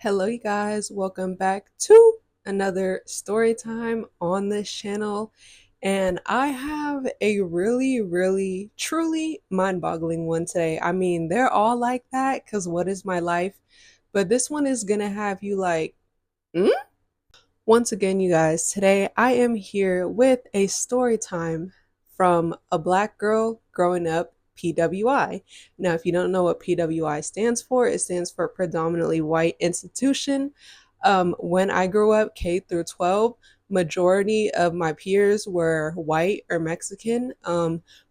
Hello, you guys. Welcome back to another story time on this channel. And I have a really, truly mind boggling one today. I mean, they're all like that because what is my life? But this one is going to have you like, hmm? Once again, you guys, today I am here with a story time from a black girl growing up, PWI. Now, if you don't know what PWI stands for, it stands for predominantly white institution. When I grew up, K through 12, majority of my peers were white or Mexican.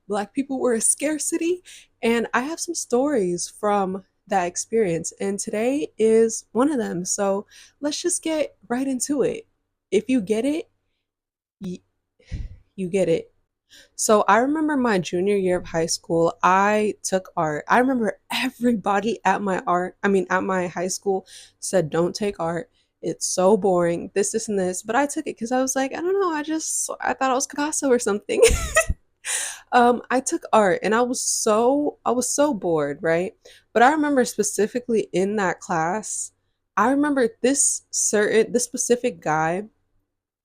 Black people were a scarcity, and I have some stories from that experience, and today is one of them. So let's just get right into it. If you get it, y- you get it. So I remember my junior year of high school, I took art. I remember everybody at my high school said, don't take art. It's so boring, this, and this. But I took it because I was like, I don't know, I thought I was Picasso or something. I took art and I was so bored, right? But I remember specifically in that class, I remember this specific guy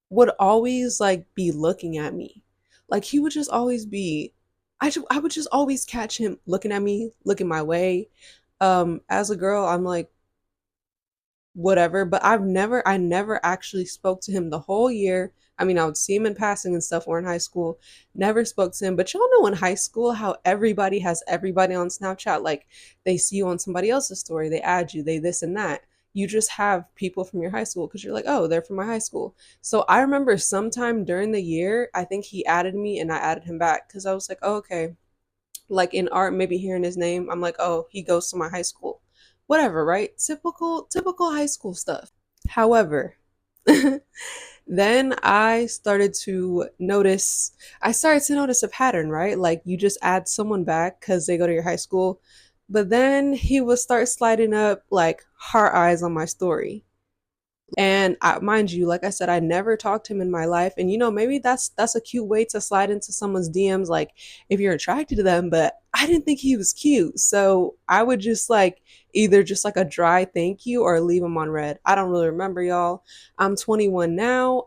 would always like be looking at me. Like he would just always be I would just always catch him looking at me, looking my way. As a girl, I'm like whatever, but I never actually spoke to him the whole year. I mean, I would see him in passing and stuff or in high school. Never spoke to him. But y'all know in high school how everybody has everybody on Snapchat. Like they see you on somebody else's story, they add you, they this and that. You just have people from your high school because you're like, oh, they're from my high school. So I remember sometime during the year, I think he added me and I added him back because I was like, oh, okay, like in art, maybe hearing his name, I'm like, oh, he goes to my high school. Whatever, right? Typical high school stuff. However, then I started to notice a pattern, right? Like you just add someone back because they go to your high school. But then he would start sliding up like heart eyes on my story. And mind you, like I said, I never talked to him in my life. And maybe that's a cute way to slide into someone's DMs, like if you're attracted to them. But I didn't think he was cute, so I would just like either just like a dry thank you or leave him on red. I don't really remember, y'all. I'm 21 now.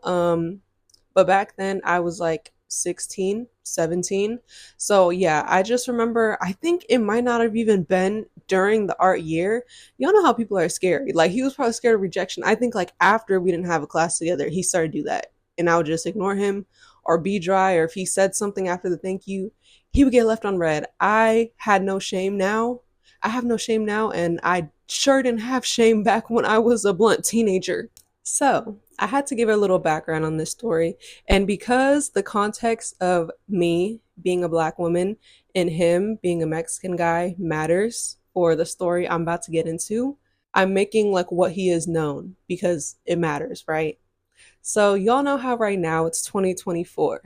But back then I was like 16, 17. So yeah, I just remember, I think it might not have even been during the art year. Y'all know how people are scary. Like he was probably scared of rejection. I think like after we didn't have a class together, he started to do that. And I would just ignore him or be dry, or if he said something after the thank you, he would get left on red. I had no shame now. I have no shame now, and I sure didn't have shame back when I was a blunt teenager. So, I had to give a little background on this story. And because the context of me being a black woman and him being a Mexican guy matters for the story I'm about to get into, I'm making like what he is known because it matters, right? So, y'all know how right now it's 2024.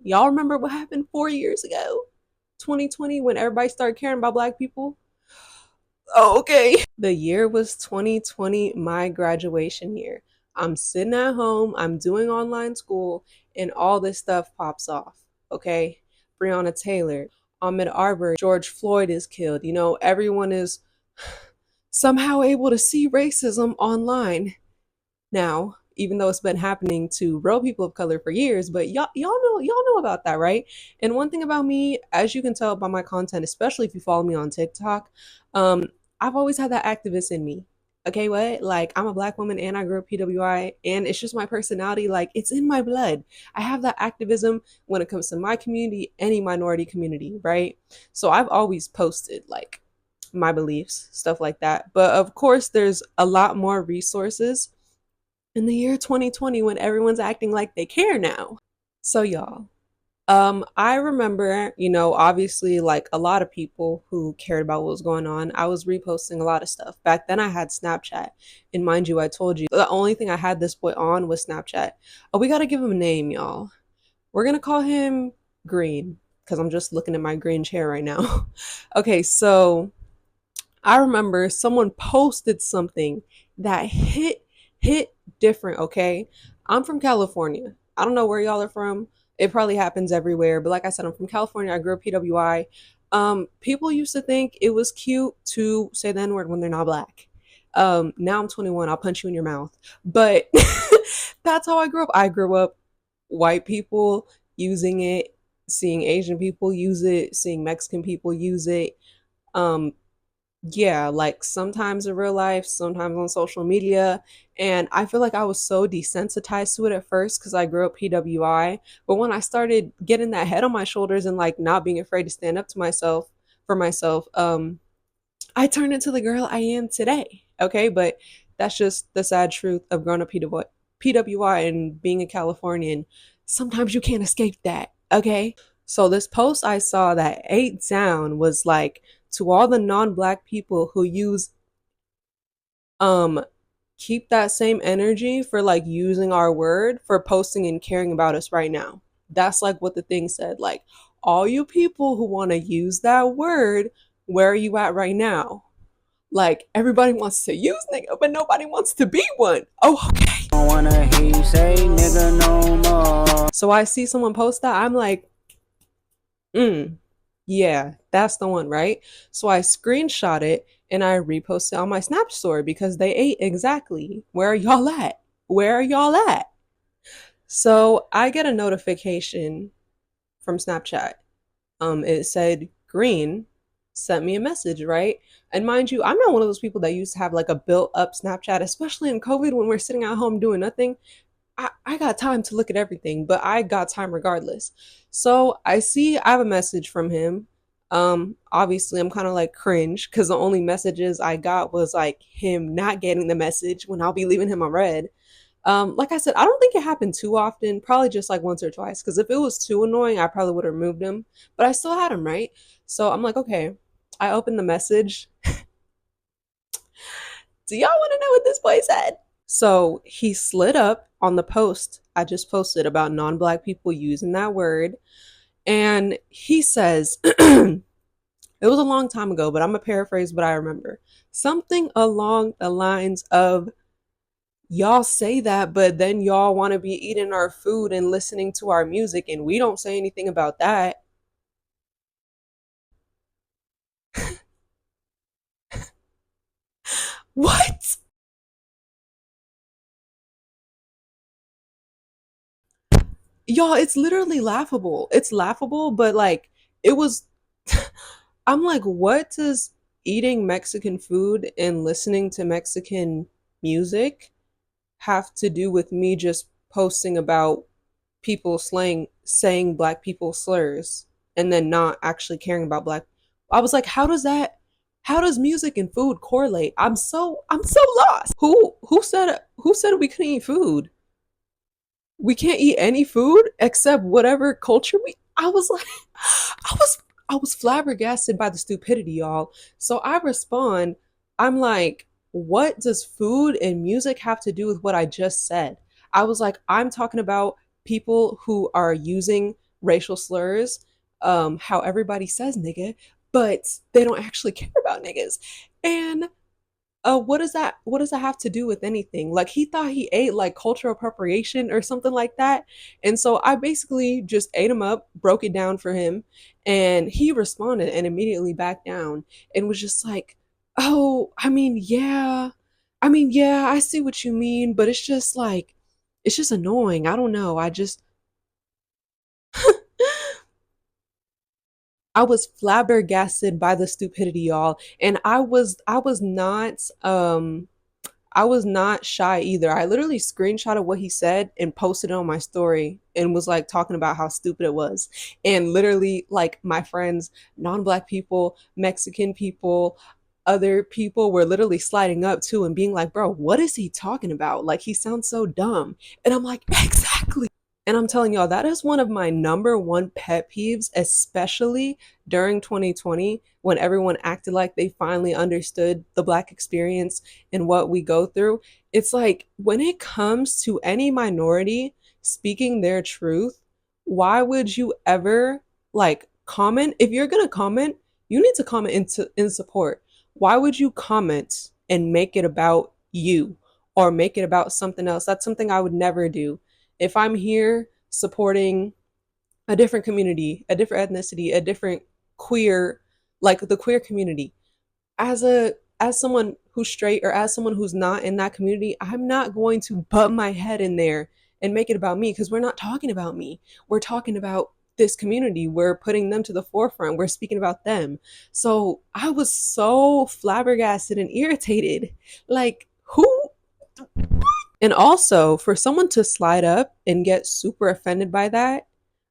Y'all remember what happened 4 years ago? 2020 when everybody started caring about black people? Oh, okay. The year was 2020, my graduation year. I'm sitting at home, I'm doing online school, and all this stuff pops off. Okay. Breonna Taylor, Ahmaud Arbery, George Floyd is killed. Everyone is somehow able to see racism online now, even though it's been happening to real people of color for years. But y'all know about that, right? And one thing about me, as you can tell by my content, especially if you follow me on TikTok, um, I've always had that activist in me. Okay, what? Like I'm a black woman and I grew up PWI, and it's just my personality. Like it's in my blood. I have that activism when it comes to my community, any minority community, right? So I've always posted like my beliefs, stuff like that. But of course, there's a lot more resources in the year 2020 when everyone's acting like they care now. So y'all, I remember, obviously like a lot of people who cared about what was going on, I was reposting a lot of stuff. Back then I had Snapchat. And mind you, I told you the only thing I had this boy on was Snapchat. Oh, we gotta give him a name, y'all. We're gonna call him Green, because I'm just looking at my green chair right now. Okay, so I remember someone posted something that hit different, okay? I'm from California. I don't know where y'all are from. It probably happens everywhere, but like I said, I'm from California. I grew up PWI. People used to think it was cute to say the N-word when they're not black. Now I'm 21, I'll punch you in your mouth. But that's how I grew up. I grew up white people using it, seeing Asian people use it, seeing Mexican people use it. Um, yeah, like sometimes in real life, sometimes on social media. And I feel like I was so desensitized to it at first because I grew up PWI. But when I started getting that head on my shoulders and like not being afraid to stand up to myself for myself, I turned into the girl I am today. Okay, but that's just the sad truth of growing up PWI and being a Californian. Sometimes you can't escape that. Okay, so this post I saw that ate down was like, to all the non-black people who use um keep that same energy for like using our word for posting and caring about us right now. That's like what the thing said. Like, all you people who want to use that word, where are you at right now? Like, everybody wants to use nigga, but nobody wants to be one. Oh, okay. Don't wanna hear you say nigga no more. So I see someone post that, I'm like, yeah, that's the one, right? So I screenshot it and I reposted on my Snap story because they ate exactly. Where are y'all at? Where are y'all at? So I get a notification from Snapchat. It said Green sent me a message, right? And mind you, I'm not one of those people that used to have like a built up Snapchat, especially in COVID when we're sitting at home doing nothing. I got time to look at everything, but I got time regardless. So I see I have a message from him. Obviously I'm kind of like cringe because the only messages I got was like him not getting the message when I'll be leaving him on red. Like I said, I don't think it happened too often, probably just like once or twice. Because if it was too annoying, I probably would have removed him. But I still had him, right? So I'm like, okay. I opened the message. Do y'all want to know what this boy said? So he slid up on the post I just posted about non black people using that word. And he says, it was a long time ago, but I'm going to paraphrase what I remember. Something along the lines of, y'all say that, but then y'all want to be eating our food and listening to our music, and we don't say anything about that. What? Y'all, it's literally laughable. It's laughable, but like, it was. I'm like, what does eating Mexican food and listening to Mexican music have to do with me just posting about people saying black people slurs and then not actually caring about black? I was like, how does music and food correlate? I'm so lost. Who said we couldn't eat food? We can't eat any food except whatever culture we I was like I was I was flabbergasted by the stupidity, y'all. So I respond, I'm like, what does food and music have to do with what I just said? I was like, I'm talking about people who are using racial slurs, how everybody says nigga, but they don't actually care about niggas. And what does that have to do with anything? Like, he thought he ate like cultural appropriation or something like that. And so I basically just ate him up, broke it down for him, and he responded and immediately backed down and was just like, oh, I mean, yeah, I see what you mean, but it's just like, it's just annoying. I don't know, I was flabbergasted by the stupidity, y'all. And I was not shy either. I literally screenshotted what he said and posted it on my story and was like talking about how stupid it was. And literally, like, my friends, non black people, Mexican people, other people were literally sliding up too and being like, bro, what is he talking about? Like, he sounds so dumb. And I'm like, exactly. And I'm telling y'all, that is one of my number one pet peeves, especially during 2020 when everyone acted like they finally understood the Black experience and what we go through. It's like, when it comes to any minority speaking their truth, why would you ever like comment? If you're gonna comment, you need to comment in support. Why would you comment and make it about you or make it about something else? That's something I would never do. If I'm here supporting a different community, a different ethnicity, a different queer, like the queer community, as a as someone who's straight or as someone who's not in that community, I'm not going to butt my head in there and make it about me, because we're not talking about me. We're talking about this community. We're putting them to the forefront. We're speaking about them. So I was so flabbergasted and irritated. Like, who? And also, for someone to slide up and get super offended by that,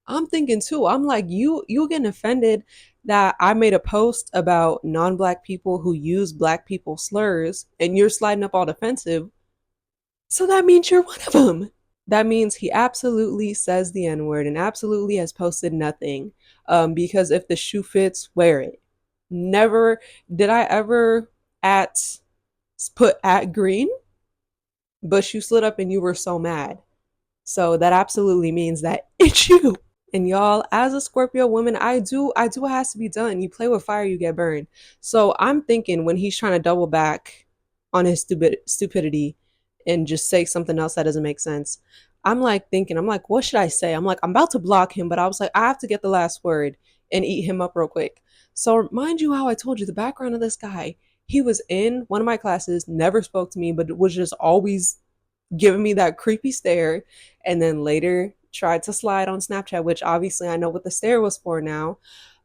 I'm thinking too. I'm like, you getting offended that I made a post about non-black people who use black people slurs, and you're sliding up all defensive. So that means you're one of them. That means he absolutely says the N-word and absolutely has posted nothing. Because if the shoe fits, wear it. Never did I ever at put at green, but you slid up and you were so mad. So that absolutely means that it's you. And y'all, as a Scorpio woman, I do what has to be done. You play with fire, you get burned. So I'm thinking when he's trying to double back on his stupidity and just say something else that doesn't make sense, I'm like thinking, I'm like, what should I say? I'm like, I'm about to block him, but I was like, I have to get the last word and eat him up real quick. So mind you how I told you the background of this guy. He was in one of my classes, never spoke to me, but was just always giving me that creepy stare, and then later tried to slide on Snapchat, which obviously I know what the stare was for now.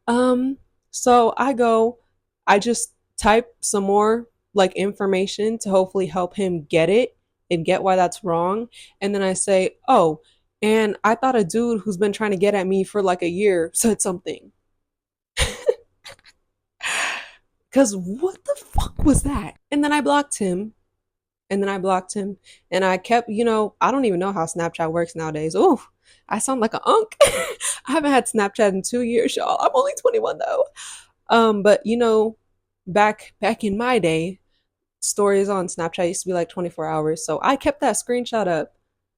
Um, so I just type some more like information to hopefully help him get it and get why that's wrong. And then I say, oh, and I thought a dude who's been trying to get at me for like a year said something. Cause what the fuck was that? And then I blocked him, and then I blocked him, and I kept, I don't even know how Snapchat works nowadays. Ooh, I sound like an unk. I haven't had Snapchat in 2 years, y'all. I'm only 21 though. But back in my day, stories on Snapchat used to be like 24 hours. So I kept that screenshot up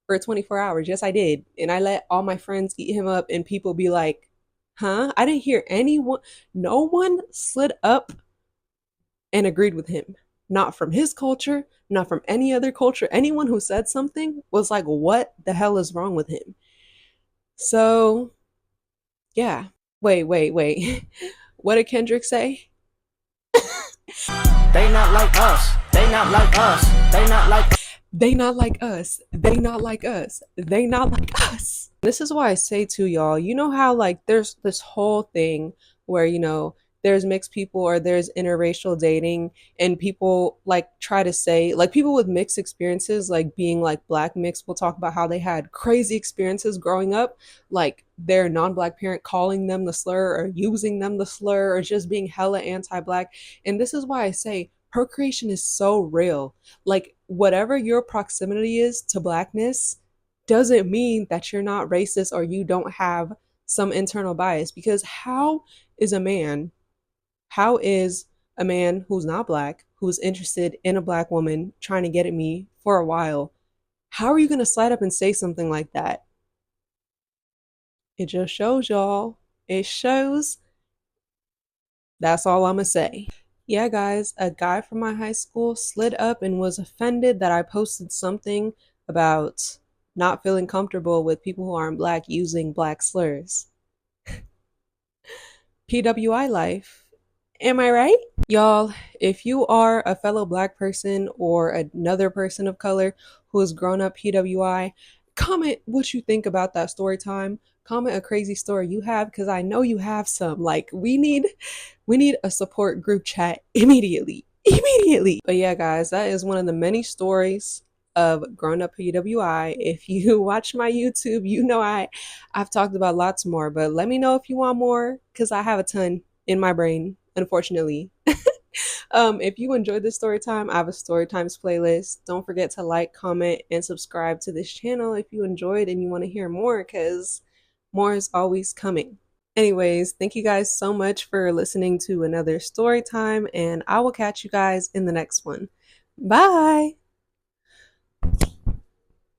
for 24 hours. Yes, I did. And I let all my friends eat him up, and people be like, huh? I didn't hear anyone, no one slid up and agreed with him. Not from his culture, not from any other culture. Anyone who said something was like, what the hell is wrong with him? So, yeah. Wait. What did Kendrick say? They not like us. They not like us. They not like They not like us. They not like us. They not like us. This is why I say to y'all, you know how like there's this whole thing where, there's mixed people or there's interracial dating, and people like try to say, like, people with mixed experiences, like being like black mixed, will talk about how they had crazy experiences growing up, like their non-black parent calling them the slur or using them the slur or just being hella anti-black. And this is why I say procreation is so real. Like, whatever your proximity is to blackness doesn't mean that you're not racist or you don't have some internal bias. Because is a man how is a man who's not black, who's interested in a black woman, trying to get at me for a while, how are you going to slide up and say something like that? It just shows, y'all. It shows. That's all I'm going to say. Yeah, guys, a guy from my high school slid up and was offended that I posted something about not feeling comfortable with people who aren't black using black slurs. PWI life. Am I right? Y'all, if you are a fellow black person or another person of color who has grown up PWI, comment what you think about that story time. Comment a crazy story you have, because I know you have some. Like, we need a support group chat immediately. Immediately. But yeah, guys, that is one of the many stories of growing up PWI. If you watch my YouTube, you know I've talked about lots more, but let me know if you want more, because I have a ton in my brain, unfortunately. If you enjoyed this story time, I have a story times playlist. Don't forget to like, comment, and subscribe to this channel if you enjoyed and you want to hear more, because more is always coming. Anyways, thank you guys so much for listening to another story time, and I will catch you guys in the next one. Bye.